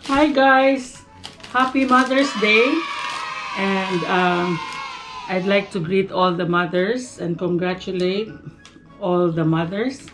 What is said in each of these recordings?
Hi guys! Happy Mother's Day! And I'd like to greet all the mothers and congratulate all the mothers.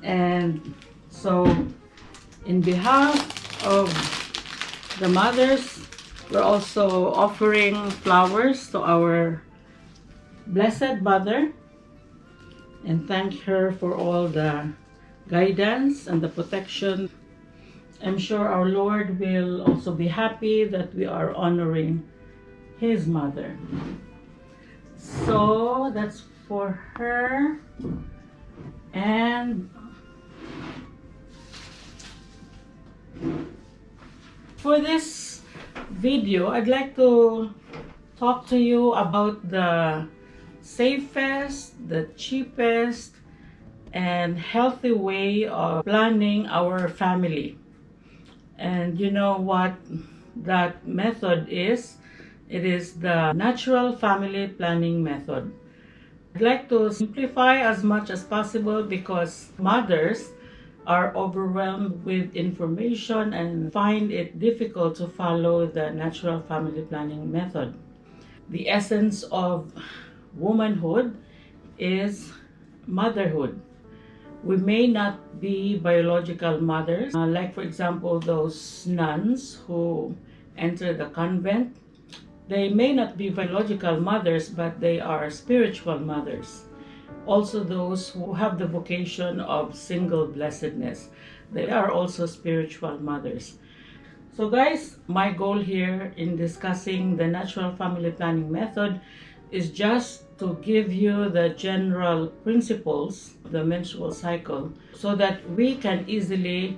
And so, in behalf of the mothers, we're also offering flowers to our Blessed Mother and thank her for all the guidance and the protection. I'm sure our Lord will also be happy that we are honoring His mother. So that's for her. And for this video, I'd like to talk to you about the safest, the cheapest, and healthy way of planning our family. And you know what that method is? It is the natural family planning method. I'd like to simplify as much as possible because mothers are overwhelmed with information and find it difficult to follow the natural family planning method. The essence of womanhood is motherhood. We may not be biological mothers, like for example those nuns who enter the convent. They may not be biological mothers, but they are spiritual mothers. Also those who have the vocation of single blessedness, they are also spiritual mothers. So guys, my goal here in discussing the natural family planning method is just to give you the general principles of the menstrual cycle so that we can easily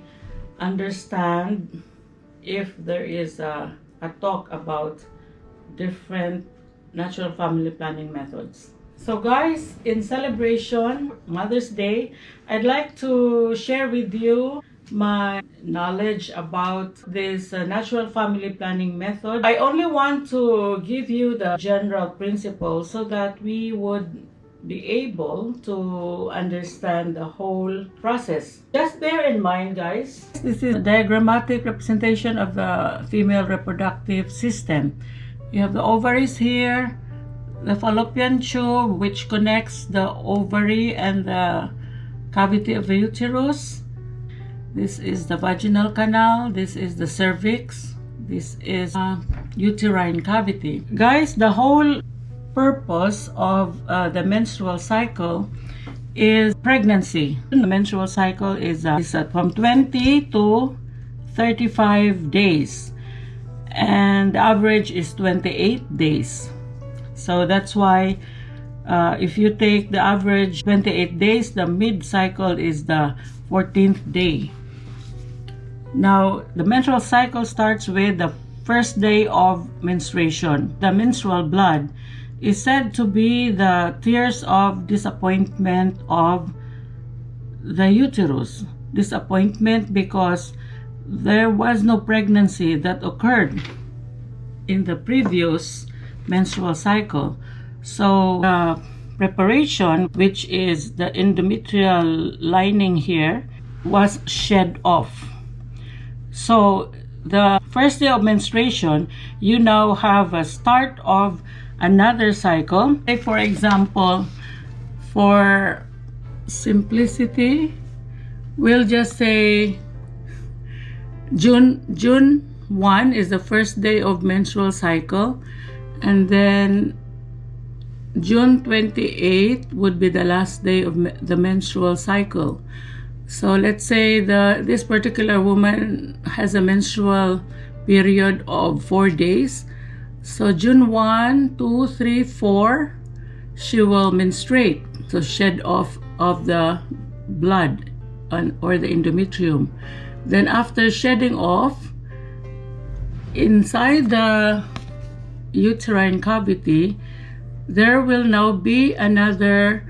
understand if there is a talk about different natural family planning methods. So guys, in celebration Mother's Day, I'd like to share with you my knowledge about this natural family planning method. I only want to give you the general principles so that we would be able to understand the whole process. Just bear in mind guys, this is a diagrammatic representation of the female reproductive system. You have the ovaries here, the fallopian tube which connects the ovary and the cavity of the uterus. This is the vaginal canal, this is the cervix, this is a uterine cavity. Guys, the whole purpose of the menstrual cycle is pregnancy. The menstrual cycle is from 20 to 35 days. And the average is 28 days. So that's why if you take the average 28 days, the mid-cycle is the 14th day. Now, the menstrual cycle starts with the first day of menstruation. The menstrual blood is said to be the tears of disappointment of the uterus. Disappointment because there was no pregnancy that occurred in the previous menstrual cycle. So preparation, which is the endometrial lining here, was shed off. So the first day of menstruation, you now have a start of another cycle. Say for example, for simplicity, we'll just say June 1 is the first day of menstrual cycle, and then June 28 would be the last day of the menstrual cycle. So let's say this particular woman has a menstrual period of 4 days. So June 1, 2, 3, 4, she will menstruate. So shed off of the blood or the endometrium. Then after shedding off, inside the uterine cavity, there will now be another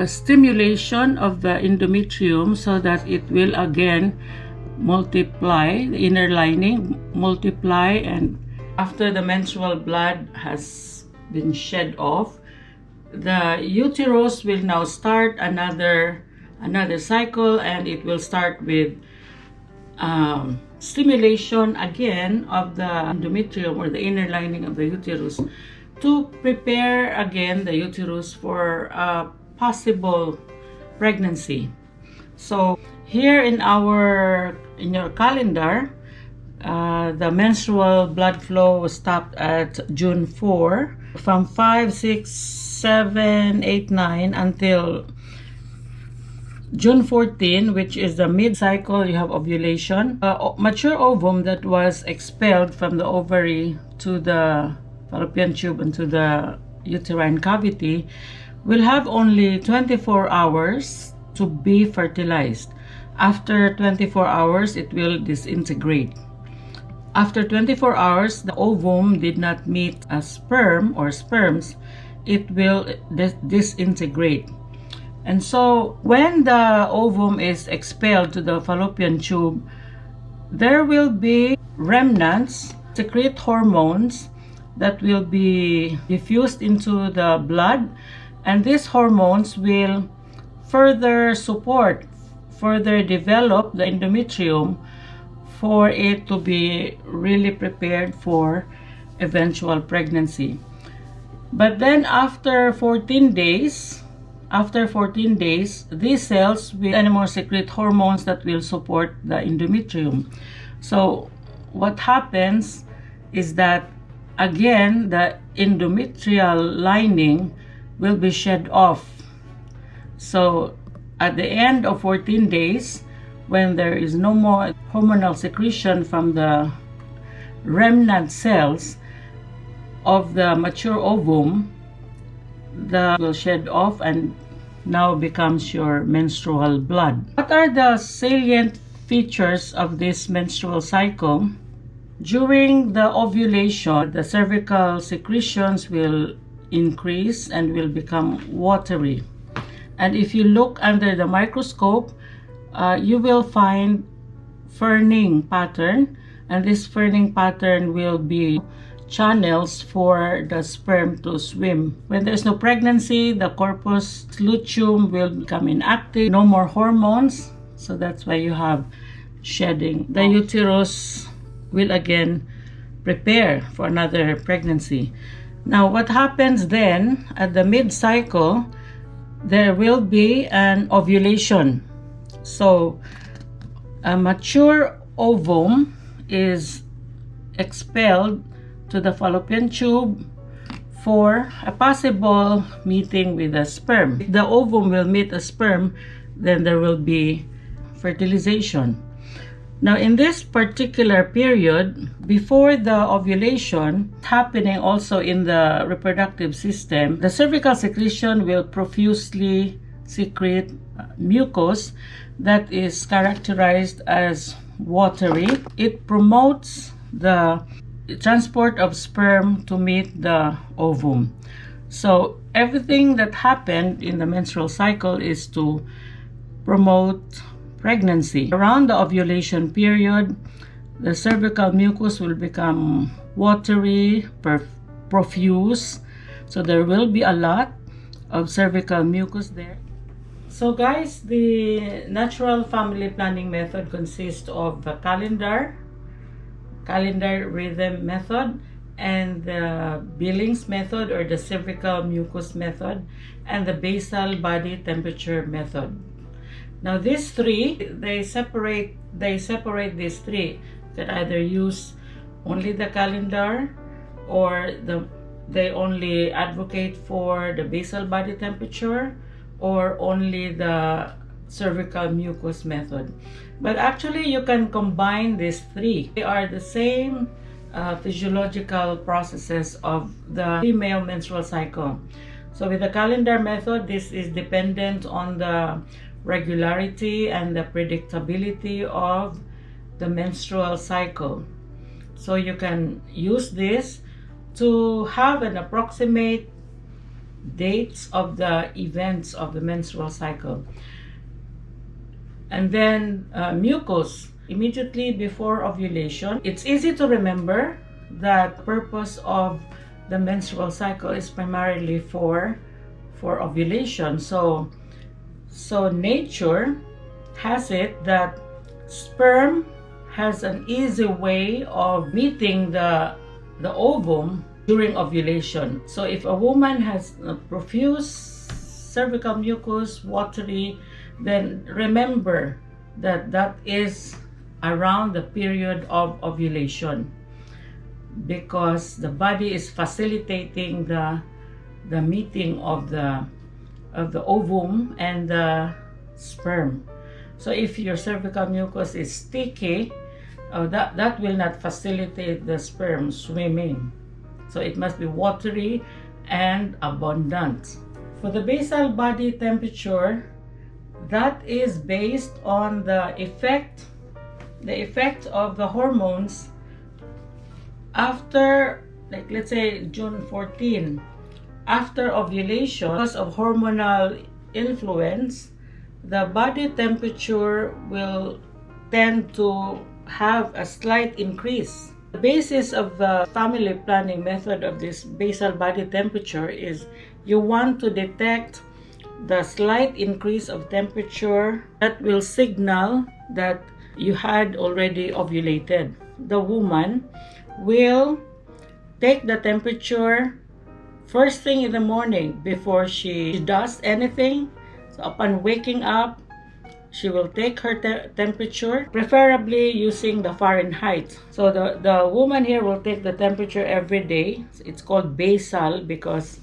stimulation of the endometrium so that it will again multiply, the inner lining multiply, and after the menstrual blood has been shed off, the uterus will now start another cycle, and it will start with stimulation again of the endometrium or the inner lining of the uterus to prepare again the uterus for a possible pregnancy. So here in your calendar, the menstrual blood flow was stopped at June 4 from 5, 6, 7, 8, 9 until June 14, which is the mid-cycle. You have ovulation. Mature ovum that was expelled from the ovary to the fallopian tube and to the uterine cavity will have only 24 hours to be fertilized. After 24 hours, it will disintegrate. After 24 hours, the ovum did not meet a sperm or sperms, it will disintegrate. And so when the ovum is expelled to the fallopian tube, there will be remnants, secrete hormones that will be diffused into the blood, and these hormones will further develop the endometrium for it to be really prepared for eventual pregnancy. But then after 14 days, these cells will anymore secrete hormones that will support the endometrium. So what happens is that again the endometrial lining will be shed off. So at the end of 14 days, when there is no more hormonal secretion from the remnant cells of the mature ovum, will shed off and now becomes your menstrual blood. What are the salient features of this menstrual cycle? During the ovulation, the cervical secretions will increase and will become watery. And if you look under the microscope, you will find ferning pattern, and this ferning pattern will be channels for the sperm to swim. When there's no pregnancy, the corpus luteum will become inactive, no more hormones, so that's why you have shedding. The uterus will again prepare for another pregnancy. Now what happens then at the mid-cycle, there will be an ovulation. So a mature ovum is expelled to the fallopian tube for a possible meeting with a sperm. If the ovum will meet a sperm, then there will be fertilization. Now in this particular period, before the ovulation, happening also in the reproductive system, the cervical secretion will profusely secrete mucus that is characterized as watery. It promotes the transport of sperm to meet the ovum. So everything that happened in the menstrual cycle is to promote pregnancy. Around the ovulation period, the cervical mucus will become watery, profuse, so there will be a lot of cervical mucus there. So guys, the natural family planning method consists of the calendar rhythm method, and the Billings method or the cervical mucus method, and the basal body temperature method. Now these three, they separate these three. You can either use only the calendar, or they only advocate for the basal body temperature, or only the cervical mucus method. But actually you can combine these three. They are the same physiological processes of the female menstrual cycle. So with the calendar method, this is dependent on the regularity and the predictability of the menstrual cycle. So you can use this to have an approximate dates of the events of the menstrual cycle. And then mucus, immediately before ovulation. It's easy to remember that the purpose of the menstrual cycle is primarily for ovulation. So nature has it that sperm has an easy way of meeting the ovum during ovulation. So if a woman has profuse cervical mucus, watery, then remember that that is around the period of ovulation, because the body is facilitating the meeting of the ovum and the sperm. So if your cervical mucus is sticky, that will not facilitate the sperm swimming. So it must be watery and abundant. For the basal body temperature, that is based on the effect of the hormones after, like let's say June 14, after ovulation. Because of hormonal influence, the body temperature will tend to have a slight increase. The basis of the family planning method of this basal body temperature is you want to detect the slight increase of temperature that will signal that you had already ovulated. The woman will take the temperature first thing in the morning before she does anything. So upon waking up, she will take her temperature, preferably using the Fahrenheit. So the woman here will take the temperature every day. It's called basal because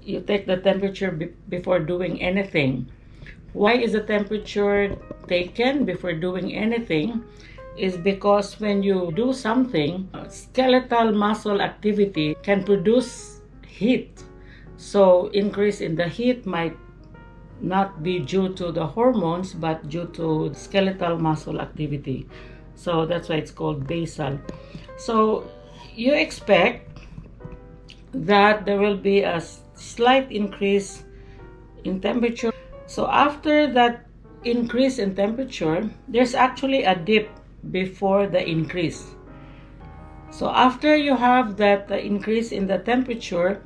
you take the temperature before doing anything. Why is the temperature taken before doing anything? Is because when you do something, skeletal muscle activity can produce heat. So increase in the heat might not be due to the hormones, but due to skeletal muscle activity. So that's why it's called basal. So you expect that there will be a slight increase in temperature. So after that increase in temperature, there's actually a dip before the increase. So after you have that increase in the temperature,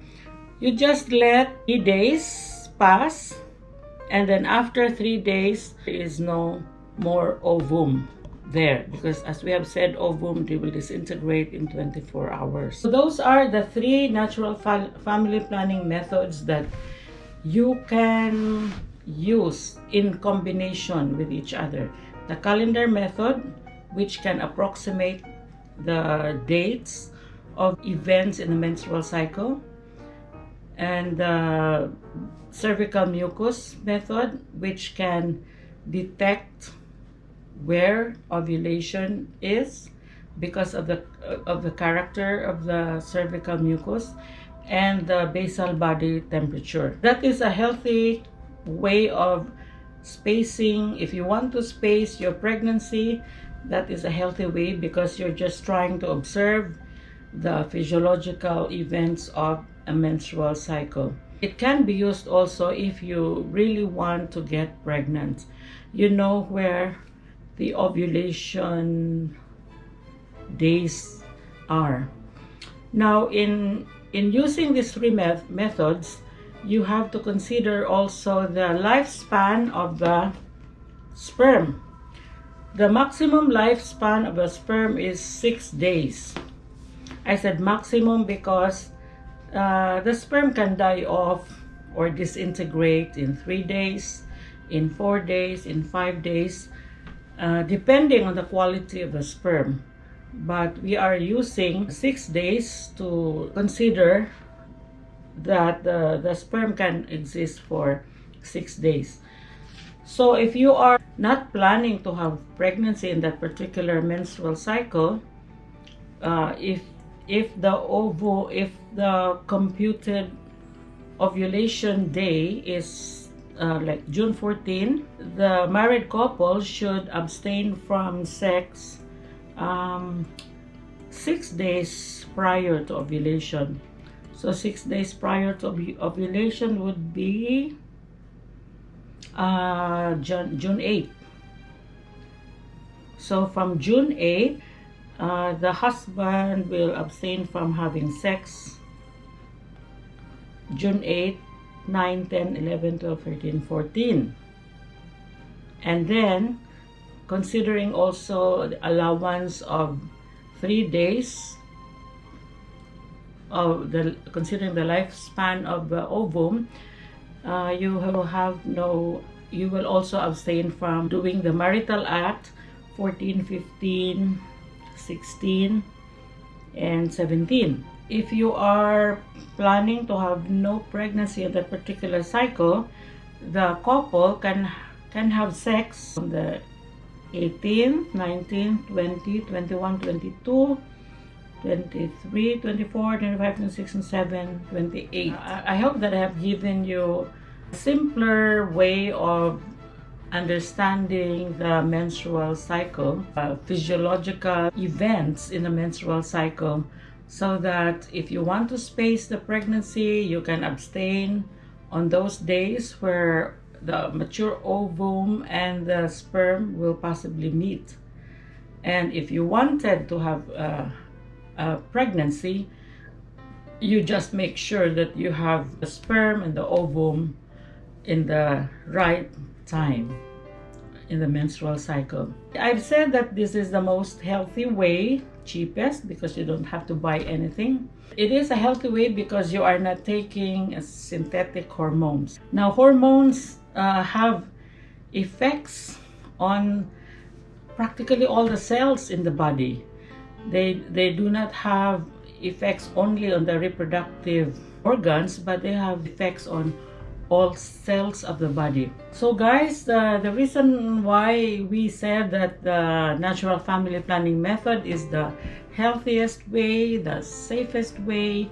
you just let 3 days pass, and then after 3 days there is no more ovum there, because as we have said, ovum, they will disintegrate in 24 hours. So those are the 3 natural family planning methods that you can use in combination with each other. The calendar method, which can approximate the dates of events in the menstrual cycle, and the cervical mucus method, which can detect where ovulation is because of the character of the cervical mucus, and the basal body temperature. That is a healthy way of spacing. If you want to space your pregnancy, that is a healthy way, because you're just trying to observe the physiological events of a menstrual cycle. It can be used also if you really want to get pregnant. You know where the ovulation days are. Now, in using these 3 methods, you have to consider also the lifespan of the sperm. The maximum lifespan of a sperm is 6 days. I said maximum because the sperm can die off or disintegrate in 3 days, in 4 days, in 5 days, depending on the quality of the sperm. But we are using 6 days to consider that the sperm can exist for 6 days. So if you are not planning to have pregnancy in that particular menstrual cycle, if the computed ovulation day is like June 14, the married couple should abstain from sex 6 days prior to ovulation. So 6 days prior to ovulation would be June 8. So from June 8, the husband will abstain from having sex. June 8, 9, 10, 11, 12, 13, 14. And then considering also the allowance of 3 days of considering the lifespan of the ovum, you will also abstain from doing the marital act 14, 15, 16, and 17. If you are planning to have no pregnancy in that particular cycle, the couple can have sex on the 18th, 19th, 20, 21, 22, 23, 24, 25, 26, 27, 28. I hope that I have given you a simpler way of understanding the menstrual cycle, physiological events in the menstrual cycle, so that if you want to space the pregnancy, you can abstain on those days where the mature ovum and the sperm will possibly meet. And if you wanted to have a pregnancy, you just make sure that you have the sperm and the ovum in the right time in the menstrual cycle. I've said that this is the most healthy way, cheapest, because you don't have to buy anything. It is a healthy way because you are not taking synthetic hormones. Now, hormones have effects on practically all the cells in the body. They do not have effects only on the reproductive organs, but they have effects on all cells of the body. So guys, the reason why we said that the natural family planning method is the healthiest way, the safest way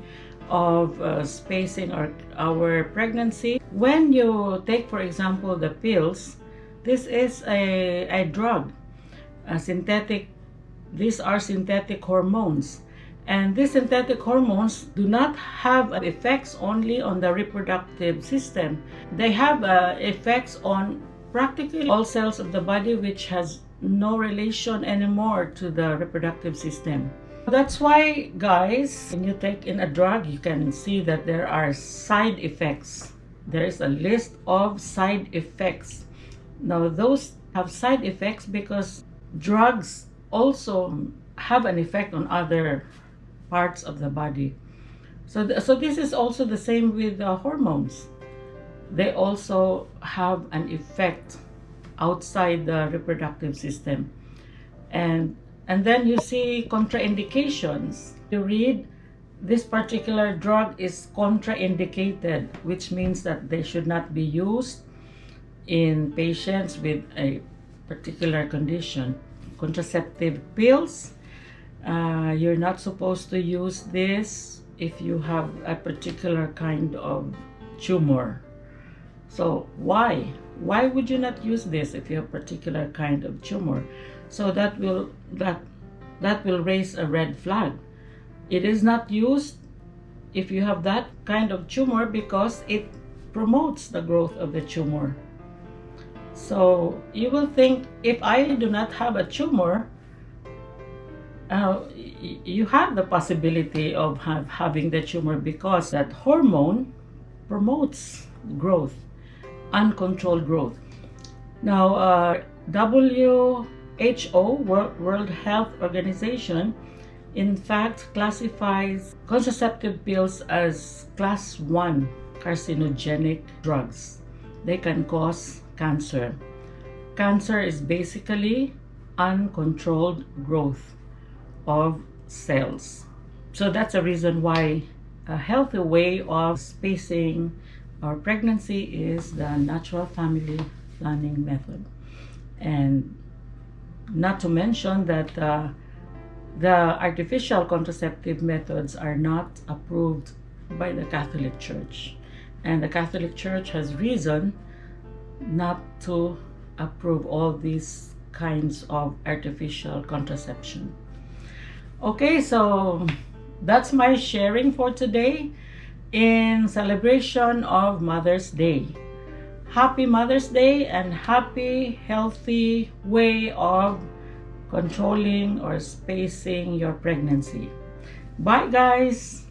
of spacing our pregnancy. When you take, for example, the pills, this is a drug, a synthetic. These are synthetic hormones. And these synthetic hormones do not have effects only on the reproductive system. They have effects on practically all cells of the body, which has no relation anymore to the reproductive system. That's why, guys, when you take in a drug, you can see that there are side effects. There is a list of side effects. Now, those have side effects because drugs also have an effect on other parts of the body. So this is also the same with the hormones. They also have an effect outside the reproductive system. And then you see contraindications. You read this particular drug is contraindicated, which means that they should not be used in patients with a particular condition. Contraceptive pills, you're not supposed to use this if you have a particular kind of tumor. So why would you not use this if you have a particular kind of tumor? So that will raise a red flag. It is not used if you have that kind of tumor because it promotes the growth of the tumor. So you will think, if I do not have a tumor, you have the possibility of having the tumor because that hormone promotes growth, uncontrolled growth. Now, WHO, World Health Organization, in fact classifies contraceptive pills as class 1 carcinogenic drugs. They can cause cancer. Cancer is basically uncontrolled growth of cells. So that's a reason why a healthy way of spacing our pregnancy is the natural family planning method. And not to mention that the artificial contraceptive methods are not approved by the Catholic Church. And the Catholic Church has reason not to approve all these kinds of artificial contraception. Okay, so that's my sharing for today in celebration of Mother's Day. Happy Mother's Day and happy, healthy way of controlling or spacing your pregnancy. Bye, guys.